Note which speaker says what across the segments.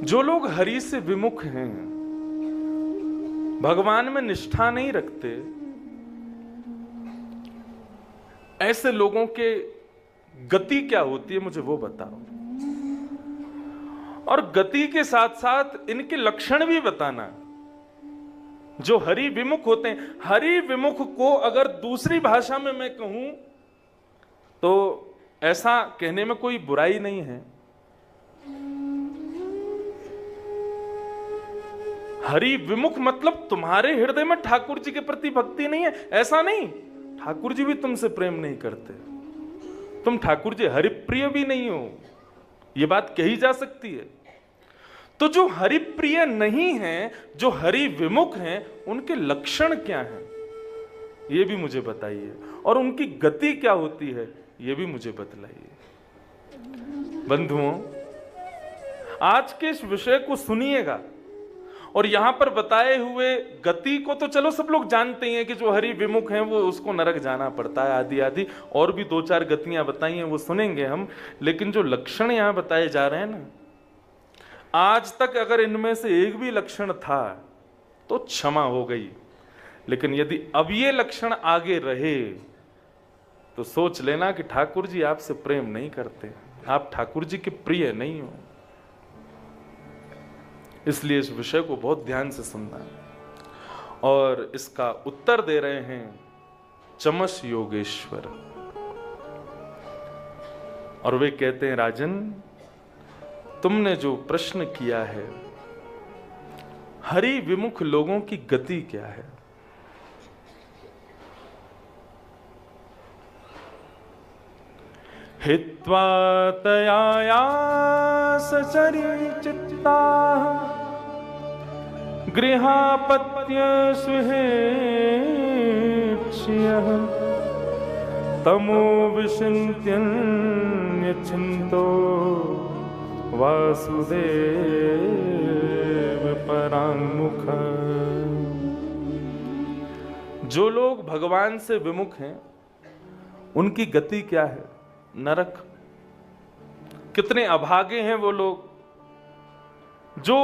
Speaker 1: जो लोग हरि से विमुख हैं, भगवान में निष्ठा नहीं रखते, ऐसे लोगों के गति क्या होती है मुझे वो बताओ, और गति के साथ साथ इनके लक्षण भी बताना। जो हरि विमुख होते हैं, हरि विमुख को अगर दूसरी भाषा में मैं कहूं तो ऐसा कहने में कोई बुराई नहीं है। हरि विमुख मतलब तुम्हारे हृदय में ठाकुर जी के प्रति भक्ति नहीं है, ऐसा नहीं। ठाकुर जी भी तुमसे प्रेम नहीं करते, तुम ठाकुर जी हरिप्रिय भी नहीं हो, यह बात कही जा सकती है। तो जो हरिप्रिय नहीं है, जो हरि विमुख हैं, उनके लक्षण क्या हैं ये भी मुझे बताइए, और उनकी गति क्या होती है ये भी मुझे बतलाइए। बंधुओं, आज के इस विषय को सुनिएगा, और यहां पर बताए हुए गति को तो चलो सब लोग जानते हैं कि जो हरि विमुख हैं वो उसको नरक जाना पड़ता है आदि आदि, और भी दो चार गतियां बताई हैं वो सुनेंगे हम। लेकिन जो लक्षण यहां बताए जा रहे हैं ना, आज तक अगर इनमें से एक भी लक्षण था तो क्षमा हो गई, लेकिन यदि अब ये लक्षण आगे रहे तो सोच लेना कि ठाकुर जी आपसे प्रेम नहीं करते, आप ठाकुर जी के प्रिय नहीं हो। इसलिए इस विषय को बहुत ध्यान से सुनना, और इसका उत्तर दे रहे हैं चमस योगेश्वर। और वे कहते हैं, राजन तुमने जो प्रश्न किया है, हरि विमुख लोगों की गति क्या है? हित्वा तया सचरिचित्ता गृहापत्य सुहेक्ष्यः तमो विचिन्त्यो वासुदेव पराङ्मुख। जो लोग भगवान से विमुख हैं उनकी गति क्या है? नरक। कितने अभागे हैं वो लोग जो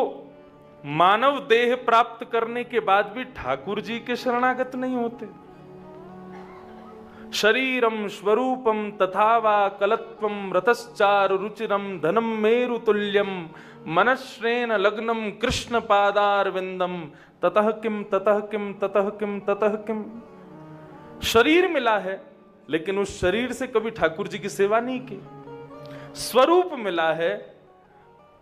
Speaker 1: मानव देह प्राप्त करने के बाद भी ठाकुर जी के शरणागत नहीं होते। शरीरम स्वरूपम तथा वा कलत्वम रतश्चारु रुचिरम धनम मेरु तुल्यम मनश्रेण लग्नम कृष्ण पादारविंदम ततः किम ततः किम ततः किम ततः किम। शरीर मिला है लेकिन उस शरीर से कभी ठाकुर जी की सेवा नहीं की। स्वरूप मिला है,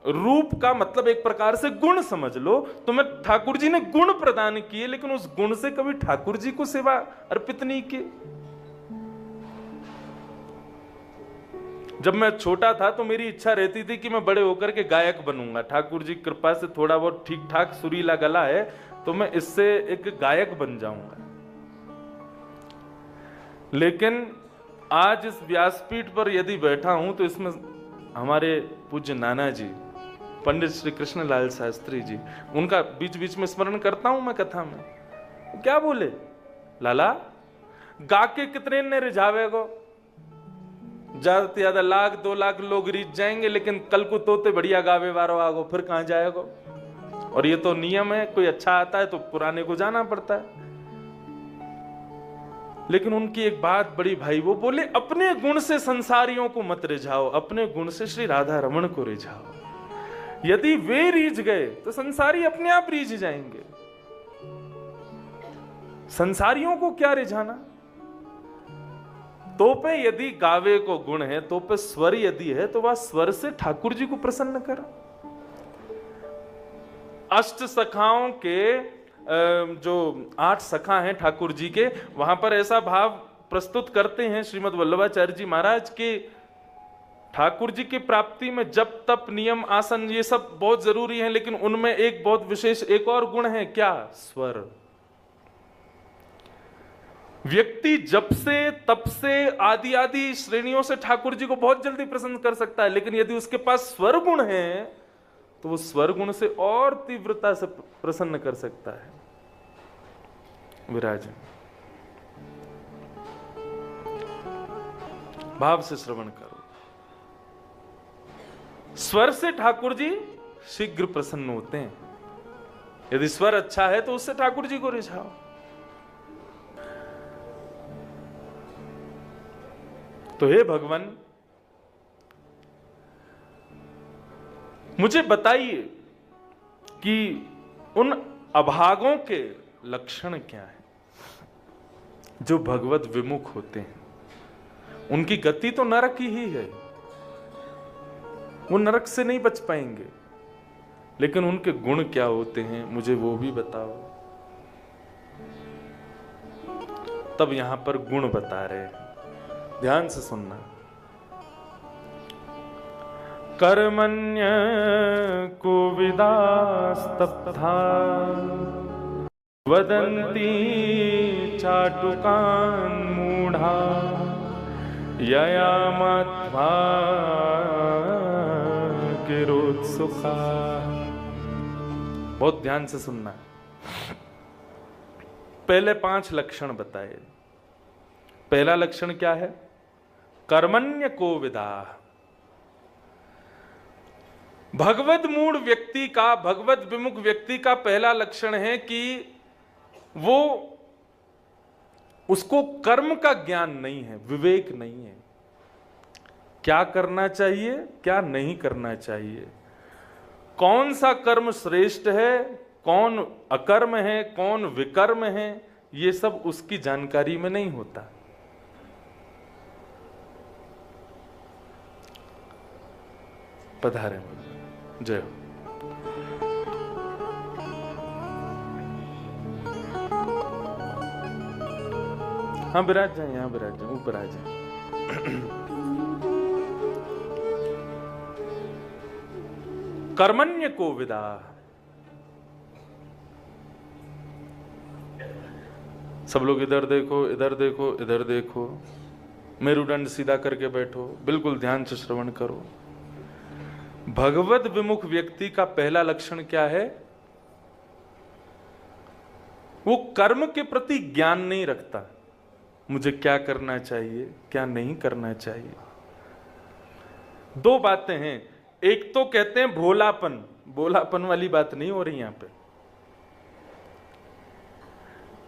Speaker 1: रूप का मतलब एक प्रकार से गुण समझ लो, तुम्हें ठाकुर जी ने गुण प्रदान किए लेकिन उस गुण से कभी ठाकुर जी को सेवा अर्पित नहीं की। जब मैं छोटा था तो मेरी इच्छा रहती थी कि मैं बड़े होकर के गायक बनूंगा। ठाकुर जी कृपा से थोड़ा बहुत ठीक ठाक सुरीला गला है तो मैं इससे एक गायक बन जाऊंगा। लेकिन आज इस व्यासपीठ पर यदि बैठा हूं तो इसमें हमारे पूज्य नाना जी पंडित श्री कृष्णलाल शास्त्री जी, उनका बीच बीच में स्मरण करता हूं मैं कथा में। क्या बोले, लाला गा के कितने ने रिझावेगो, ज्यादा से ज्यादा 1,00,000 2 लाख लोग रिझ जाएंगे, लेकिन कल को तोते बढ़िया गावे वारो आगो, फिर कहां जाएगो। और ये तो नियम है, कोई अच्छा आता है तो पुराने को जाना पड़ता है। लेकिन उनकी एक बात बड़ी भाई, वो बोले अपने गुण से संसारियों को मत रिझाओ, अपने गुण से श्री राधा रमण को रिझाओ। यदि वे रीझ गए तो संसारी अपने आप रीझ जाएंगे। संसारियों को क्या रिझाना। तो पे यदि गावे को गुण है, तो पे स्वर यदि है तो वह स्वर से ठाकुर जी को प्रसन्न कर। अष्ट सखाओं के जो 8 सखा हैं ठाकुर जी के, वहां पर ऐसा भाव प्रस्तुत करते हैं श्रीमद् वल्लभाचार्य जी महाराज के, ठाकुर जी की प्राप्ति में जप तप नियम आसन ये सब बहुत जरूरी है, लेकिन उनमें एक बहुत विशेष एक और गुण है, क्या? स्वर। व्यक्ति जप से तप से आदि आदि श्रेणियों से ठाकुर जी को बहुत जल्दी प्रसन्न कर सकता है, लेकिन यदि उसके पास स्वर गुण है तो वो स्वर गुण से और तीव्रता से प्रसन्न कर सकता है। विराज भाव से श्रवण करो। स्वर से ठाकुर जी शीघ्र प्रसन्न होते हैं। यदि स्वर अच्छा है तो उससे ठाकुर जी को रिझाओ। तो हे भगवान, मुझे बताइए कि उन अभागों के लक्षण क्या है जो भगवत विमुख होते हैं। उनकी गति तो नरक ही है, वो नरक से नहीं बच पाएंगे, लेकिन उनके गुण क्या होते हैं मुझे वो भी बताओ। तब यहां पर गुण बता रहे हैं, ध्यान से सुनना। कर्मण्य कोविदास्तब्धा वदन्ति चाटुकान् मूढ़ा यया मत्वा गिरोत्सुका। बहुत ध्यान से सुनना। पहले 5 लक्षण बताए। पहला लक्षण क्या है? कर्मण्य कोविदा। भगवत मूढ़ व्यक्ति का, भगवत विमुख व्यक्ति का पहला लक्षण है कि वो, उसको कर्म का ज्ञान नहीं है, विवेक नहीं है। क्या करना चाहिए, क्या नहीं करना चाहिए, कौन सा कर्म श्रेष्ठ है, कौन अकर्म है, कौन विकर्म है, ये सब उसकी जानकारी में नहीं होता। पधारे जय हो। हाँ विराज जाए, यहाँ विराज जाए, ऊपर आ जाए। कर्मण्य को विदा। सब लोग इधर देखो, इधर देखो, इधर देखो, मेरुदंड सीधा करके बैठो, बिल्कुल ध्यान से श्रवण करो। भगवत विमुख व्यक्ति का पहला लक्षण क्या है? वो कर्म के प्रति ज्ञान नहीं रखता। मुझे क्या करना चाहिए, क्या नहीं करना चाहिए। 2 बातें हैं। एक तो कहते हैं भोलापन, भोलापन वाली बात नहीं हो रही यहां पे।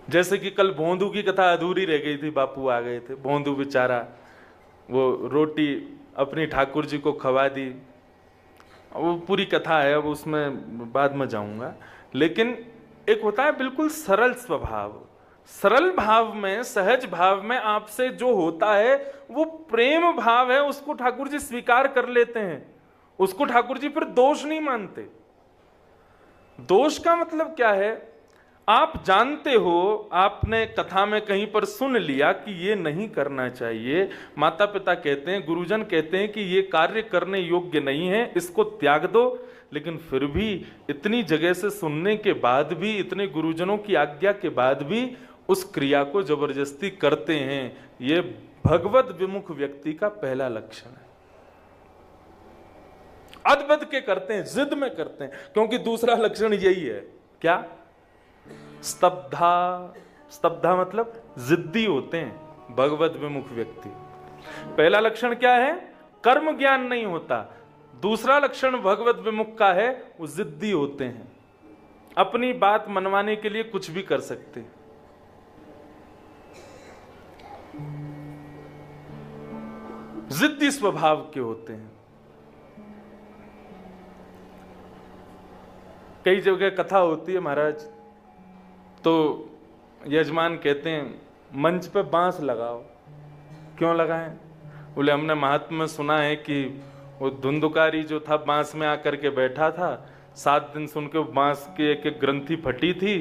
Speaker 1: जैसे कि कल भोंदू की कथा अधूरी रह गई थी, बापू आ गए थे, भोंदू बेचारा वो रोटी अपनी ठाकुर जी को खवा दी। वो पूरी कथा है, अब उसमें बाद में जाऊंगा। लेकिन एक होता है बिल्कुल सरल स्वभाव, सरल भाव में, सहज भाव में आपसे जो होता है वो प्रेम भाव है, उसको ठाकुर जी स्वीकार कर लेते हैं। उसको ठाकुर जी फिर दोष नहीं मानते। दोष का मतलब क्या है? आप जानते हो, आपने कथा में कहीं पर सुन लिया कि ये नहीं करना चाहिए, माता पिता कहते हैं, गुरुजन कहते हैं कि ये कार्य करने योग्य नहीं है, इसको त्याग दो, लेकिन फिर भी इतनी जगह से सुनने के बाद भी, इतने गुरुजनों की आज्ञा के बाद भी उस क्रिया को जबरदस्ती करते हैं। ये भगवत विमुख व्यक्ति का पहला लक्षण है। अदबद के करते हैं, जिद में करते हैं, क्योंकि दूसरा लक्षण यही है। क्या? स्तब्धा। स्तब्धा मतलब जिद्दी होते हैं भगवत विमुख व्यक्ति। पहला लक्षण क्या है? कर्म ज्ञान नहीं होता। दूसरा लक्षण भगवत विमुख का है, वो जिद्दी होते हैं, अपनी बात मनवाने के लिए कुछ भी कर सकते हैं। जिद्दी स्वभाव के होते हैं। कई जगह कथा होती है महाराज, तो यजमान कहते हैं मंच पे बांस लगाओ। क्यों लगाएं? बोले हमने महात्मा में सुना है कि वो धुंधुकारी जो था बांस में आकर के बैठा था, 7 दिन सुन के बांस की एक एक ग्रंथि फटी थी,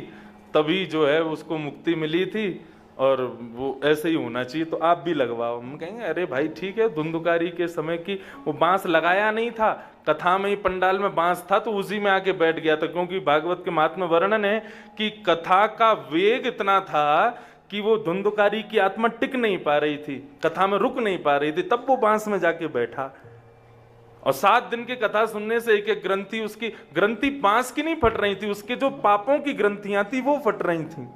Speaker 1: तभी जो है उसको मुक्ति मिली थी, और वो ऐसे ही होना चाहिए, तो आप भी लगवाओ। हम कहेंगे अरे भाई ठीक है, धुंधुकारी के समय की वो बांस लगाया नहीं था, कथा में ही पंडाल में बांस था तो उसी में आके बैठ गया था, क्योंकि भागवत के महात्मा वर्णन है कि कथा का वेग इतना था कि वो धुंधुकारी की आत्मा टिक नहीं पा रही थी, कथा में रुक नहीं पा रही थी, तब वो बांस में जाके बैठा। और 7 दिन की कथा सुनने से एक एक ग्रंथि, उसकी ग्रंथि बांस की नहीं फट रही थी, उसके जो पापों की ग्रंथियां थी वो फट रही थी।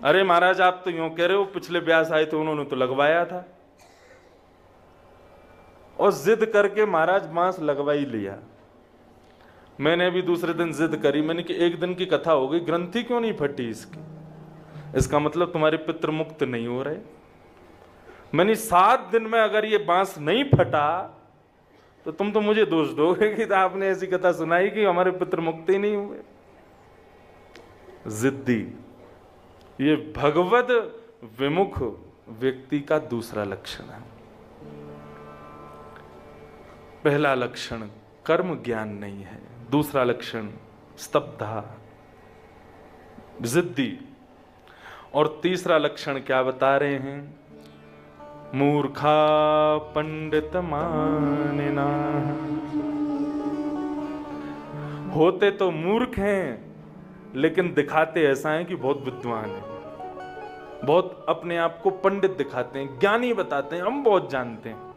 Speaker 1: अरे महाराज आप तो यूं कह रहे हो, पिछले व्यास आए थे उन्होंने तो लगवाया था, और जिद करके महाराज बांस लगवा ही लिया। मैंने अभी दूसरे दिन जिद करी, मैंने कि एक दिन की कथा हो गई, ग्रंथि क्यों नहीं फटी इसकी? इसका मतलब तुम्हारे पितृ मुक्त नहीं हो रहे। मैंने 7 दिन में अगर ये बांस नहीं फटा तो तुम तो मुझे दोष दोगे कि आपने ऐसी कथा सुनाई कि हमारे पितृ मुक्त ही नहीं हुए। जिद्दी, ये भगवद विमुख व्यक्ति का दूसरा लक्षण है। पहला लक्षण कर्म ज्ञान नहीं है, दूसरा लक्षण स्तब्धा, जिद्दी, और तीसरा लक्षण क्या बता रहे हैं? मूर्खा पंडित मानिना। होते तो मूर्ख हैं लेकिन दिखाते ऐसा है कि बहुत विद्वान है, बहुत अपने आप को पंडित दिखाते हैं, ज्ञानी बताते हैं, हम बहुत जानते हैं।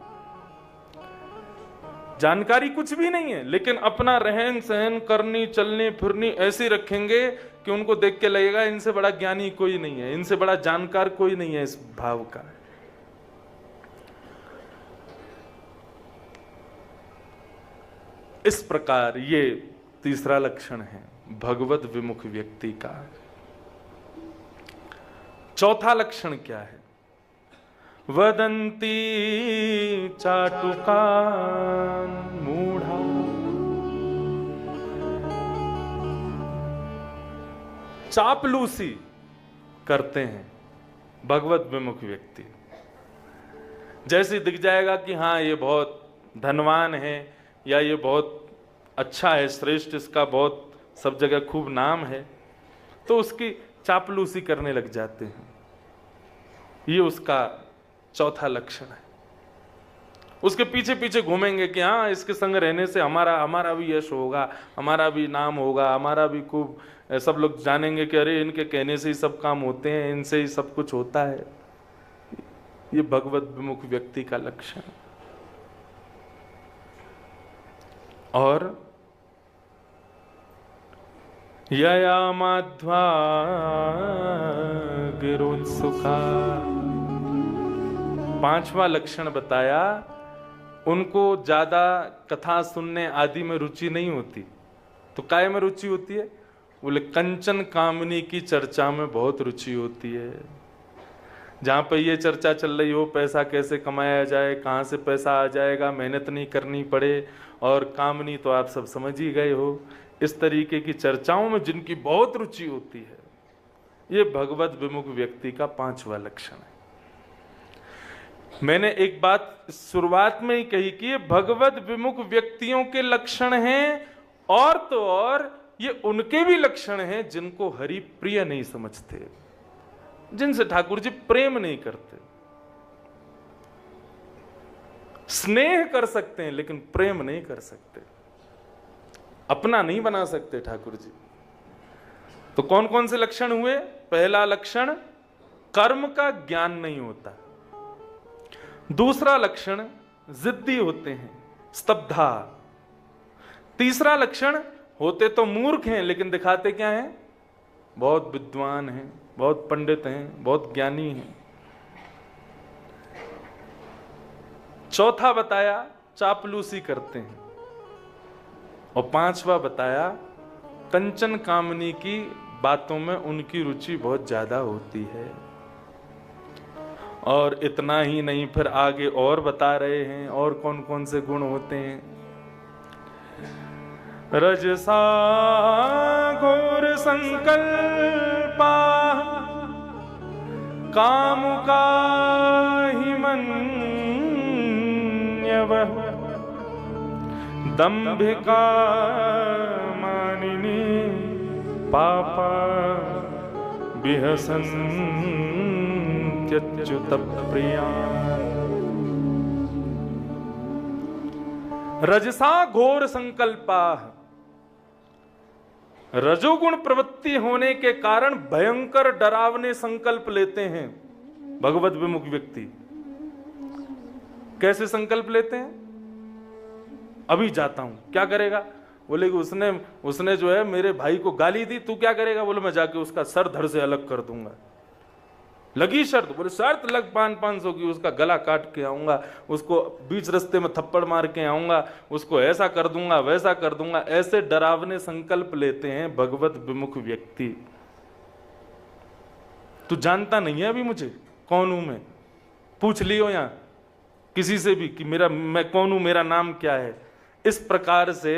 Speaker 1: जानकारी कुछ भी नहीं है लेकिन अपना रहन सहन, करनी चलनी फिरनी ऐसी रखेंगे कि उनको देख के लगेगा इनसे बड़ा ज्ञानी कोई नहीं है, इनसे बड़ा जानकार कोई नहीं है। इस भाव का इस प्रकार ये तीसरा लक्षण है भगवत विमुख व्यक्ति का। चौथा लक्षण क्या है? वदंती चाटुकान मूढ़ा। चापलूसी करते हैं भगवत विमुख व्यक्ति। जैसे दिख जाएगा कि हाँ ये बहुत धनवान है या ये बहुत अच्छा है, श्रेष्ठ, इसका बहुत सब जगह खूब नाम है, तो उसकी चापलूसी करने लग जाते हैं। ये उसका चौथा लक्षण है। उसके पीछे पीछे घूमेंगे कि हाँ इसके संग रहने से हमारा भी यश होगा, हमारा भी नाम होगा, हमारा भी खूब, सब लोग जानेंगे कि अरे इनके कहने से ही सब काम होते हैं, इनसे ही सब कुछ होता है। ये भगवत विमुख व्यक्ति का लक्षण। और यया माध्वा गिरोत्सुका, पांचवा लक्षण बताया, उनको ज्यादा कथा सुनने आदि में रुचि नहीं होती। तो काय में रुचि होती है? बोले कंचन कामनी की चर्चा में बहुत रुचि होती है। जहां पर ये चर्चा चल रही हो पैसा कैसे कमाया जाए, कहां से पैसा आ जाएगा, मेहनत नहीं करनी पड़े, और कामनी तो आप सब समझ ही गए हो, इस तरीके की चर्चाओं में जिनकी बहुत रुचि होती है, ये भगवत विमुख व्यक्ति का पांचवा लक्षण है। मैंने एक बात शुरुआत में ही कही कि ये भगवत विमुख व्यक्तियों के लक्षण हैं, और तो और ये उनके भी लक्षण हैं जिनको हरि प्रिय नहीं समझते, जिनसे ठाकुर जी प्रेम नहीं करते। स्नेह कर सकते हैं लेकिन प्रेम नहीं कर सकते, अपना नहीं बना सकते ठाकुर जी। तो कौन कौन से लक्षण हुए? पहला लक्षण कर्म का ज्ञान नहीं होता। दूसरा लक्षण जिद्दी होते हैं, स्तब्धा। तीसरा लक्षण होते तो मूर्ख हैं लेकिन दिखाते क्या हैं? बहुत विद्वान हैं, बहुत पंडित हैं, बहुत ज्ञानी हैं। चौथा बताया चापलूसी करते हैं, और पांचवा बताया कंचन कामनी की बातों में उनकी रुचि बहुत ज्यादा होती है। और इतना ही नहीं, फिर आगे और बता रहे हैं और कौन कौन से गुण होते हैं। रजसा घोर संकल्पा कामुका ही मन्यवः दंभिका मानिनी पापा विहसन्त्यच्युत प्रिया। रजसा घोर संकल्पा, रजोगुण प्रवृत्ति होने के कारण भयंकर डरावने संकल्प लेते हैं भगवत विमुख व्यक्ति। कैसे संकल्प लेते हैं? अभी जाता हूं, क्या करेगा? बोले कि उसने जो है मेरे भाई को गाली दी, तू क्या करेगा? बोले मैं जाके उसका सर धड़ से अलग कर दूंगा। लगी शर्त, बोले शर्त लग 500 की, उसका गला काट के आऊंगा, उसको बीच रास्ते में थप्पड़ मार के आऊंगा, उसको ऐसा कर दूंगा वैसा कर दूंगा। ऐसे डरावने संकल्प लेते हैं भगवत विमुख व्यक्ति। तू जानता नहीं है अभी मुझे कौन हूं मैं, पूछ लियो यहां किसी से भी कि मैं कौन हूं, मेरा नाम क्या है। इस प्रकार से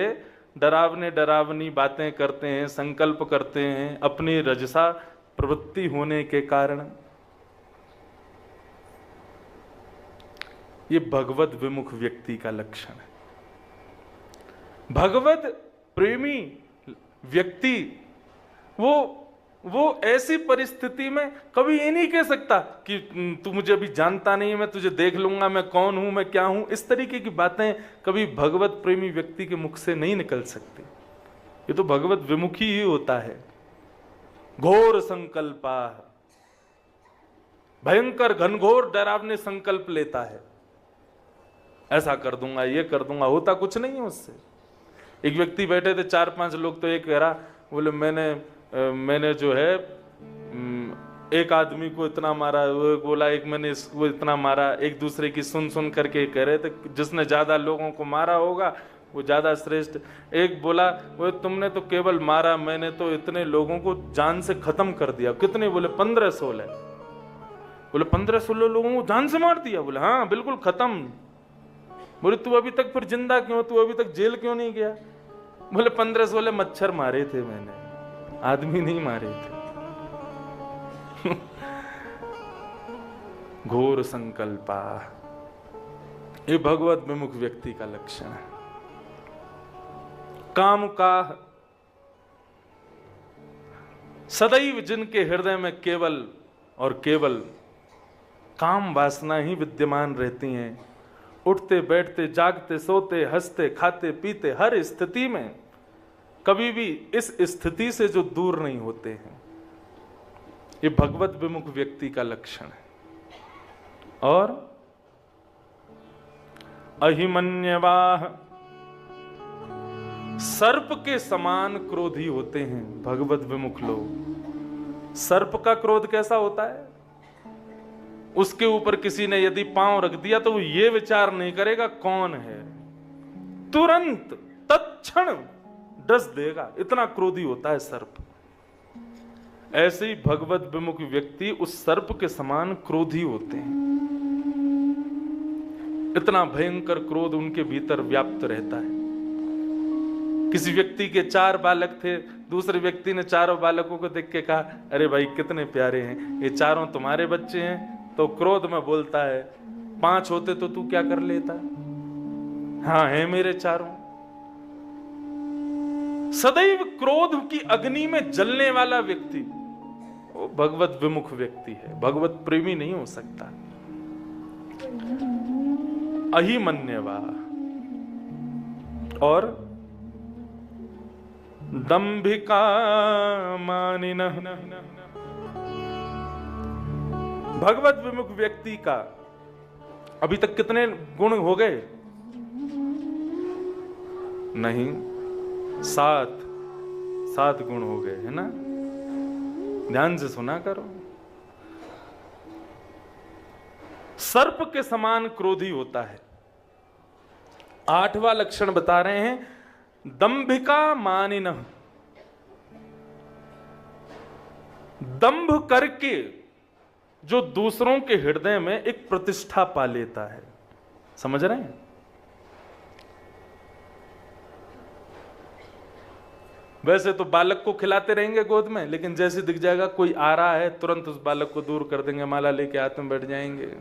Speaker 1: डरावनी बातें करते हैं, संकल्प करते हैं अपनी रजसा प्रवृत्ति होने के कारण। ये भगवत विमुख व्यक्ति का लक्षण है। भगवत प्रेमी व्यक्ति वो ऐसी परिस्थिति में कभी ये नहीं कह सकता कि तू मुझे अभी जानता नहीं है, मैं तुझे देख लूंगा, मैं कौन हूं, मैं क्या हूं। इस तरीके की बातें कभी भगवत प्रेमी व्यक्ति के मुख से नहीं निकल सकती। ये तो भगवत विमुखी ही होता है। घोर संकल्पा, भयंकर घनघोर डरावने संकल्प लेता है, ऐसा कर दूंगा ये कर दूंगा, होता कुछ नहीं है उससे। एक व्यक्ति बैठे थे 4-5 लोग, तो एक कह रहा, बोले मैंने जो है एक आदमी को इतना मारा, वो बोला एक मैंने इसको इतना मारा। एक दूसरे की सुन करके कह रहे थे जिसने ज्यादा लोगों को मारा होगा वो ज्यादा श्रेष्ठ। एक बोला वो तुमने तो केवल मारा, मैंने तो इतने लोगों को जान से खत्म कर दिया। कितने? बोले 15-16। बोले 15-16 लोगों को जान से मार दिया? बोले हाँ बिल्कुल खत्म। बोले तू अभी तक फिर जिंदा क्यों, तू अभी तक जेल क्यों नहीं गया? बोले 15-16 मच्छर मारे थे मैंने, आदमी नहीं मारे थे। घोर संकल्पा, ये भगवत विमुख व्यक्ति का लक्षण है। काम का सदैव जिनके हृदय में केवल और केवल काम वासना ही विद्यमान रहती हैं, उठते बैठते जागते सोते हंसते खाते पीते हर स्थिति में कभी भी इस स्थिति से जो दूर नहीं होते हैं, ये भगवत विमुख व्यक्ति का लक्षण है। और अहिमन्यवाह, सर्प के समान क्रोधी होते हैं भगवत विमुख लोग। सर्प का क्रोध कैसा होता है? उसके ऊपर किसी ने यदि पांव रख दिया तो वो ये विचार नहीं करेगा कौन है, तुरंत तत्क्षण डस देगा, इतना क्रोधी होता है सर्प। ऐसे ही भगवत विमुख व्यक्ति उस सर्प के समान क्रोधी होते हैं। इतना भयंकर क्रोध उनके भीतर व्याप्त रहता है। किसी व्यक्ति के 4 बालक थे, दूसरे व्यक्ति ने चारों बालकों को देख के कहा, अरे भाई कितने प्यारे हैं, ये चारों तुम्हारे बच्चे हैं। तो क्रोध में बोलता है, 5 होते तो तू क्या कर लेता? हाँ है मेरे चारों। सदैव क्रोध की अग्नि में जलने वाला व्यक्ति वो भगवत विमुख व्यक्ति है, भगवत प्रेमी नहीं हो सकता। अहिमन्यवा और दंभिका मानिनः, भगवत विमुख व्यक्ति का अभी तक कितने गुण हो गए? नहीं, 7 गुण हो गए, है ना? ध्यान से सुना करो। सर्प के समान क्रोधी होता है। 8वां लक्षण बता रहे हैं, दंभिका मानिनः, दंभ करके जो दूसरों के हृदय में एक प्रतिष्ठा पा लेता है। समझ रहे हैं? वैसे तो बालक को खिलाते रहेंगे गोद में, लेकिन जैसे दिख जाएगा कोई आ रहा है तुरंत उस बालक को दूर कर देंगे, माला लेके हाथ में बैठ जाएंगे।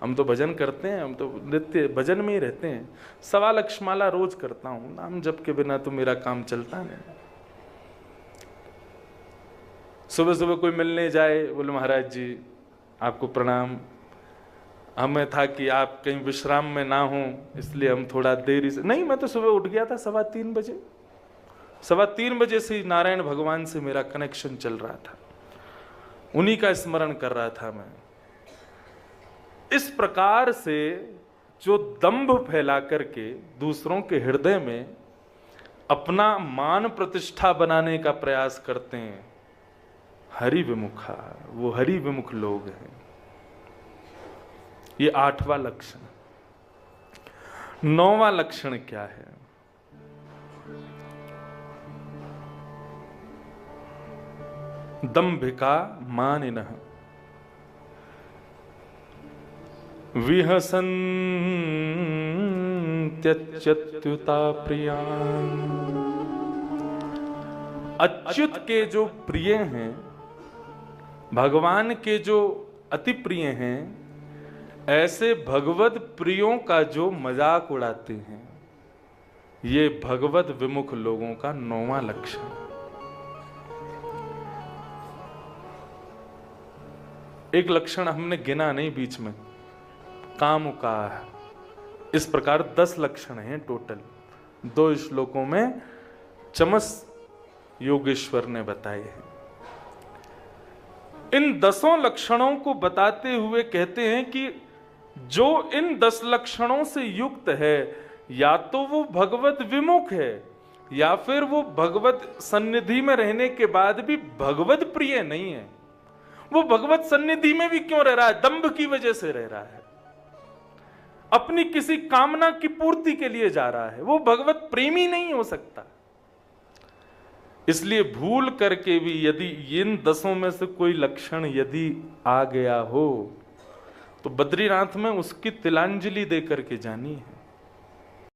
Speaker 1: हम तो भजन करते हैं, हम तो नित्य भजन में ही रहते हैं। 1.25 लाख माला रोज करता हूं, नाम जप के बिना तो मेरा काम चलता नहीं। सुबह सुबह कोई मिलने जाए, बोले महाराज जी आपको प्रणाम, हमें था कि आप कहीं विश्राम में ना हो इसलिए हम थोड़ा देरी से। नहीं, मैं तो सुबह उठ गया था 3:15 बजे, 3:15 बजे से नारायण भगवान से मेरा कनेक्शन चल रहा था, उन्हीं का स्मरण कर रहा था मैं। इस प्रकार से जो दंभ फैला करके दूसरों के हृदय में अपना मान प्रतिष्ठा बनाने का प्रयास करते हैं, हरि विमुखा, वो हरि विमुख लोग हैं। ये 8वां लक्षण। 9वां लक्षण क्या है? दंभिका मानिनः विहसन्त्यच्युता प्रियान्। अच्युत के जो प्रिय हैं, भगवान के जो अति प्रिय हैं, ऐसे भगवत प्रियों का जो मजाक उड़ाते हैं, ये भगवत विमुख लोगों का 9वां लक्षण। एक लक्षण हमने गिना नहीं बीच में, काम का। इस प्रकार 10 लक्षण हैं टोटल, 2 श्लोकों में चमस योगेश्वर ने बताए हैं। इन 10 लक्षणों को बताते हुए कहते हैं कि जो इन 10 लक्षणों से युक्त है, या तो वो भगवत विमुख है, या फिर वो भगवत सन्निधि में रहने के बाद भी भगवत प्रिय नहीं है। वो भगवत सन्निधि में भी क्यों रह रहा है? दंभ की वजह से रह रहा है, अपनी किसी कामना की पूर्ति के लिए जा रहा है। वो भगवत प्रेमी नहीं हो सकता। इसलिए भूल करके भी यदि इन 10 में से कोई लक्षण यदि आ गया हो, तो बद्रीनाथ में उसकी तिलांजलि दे करके जानी है।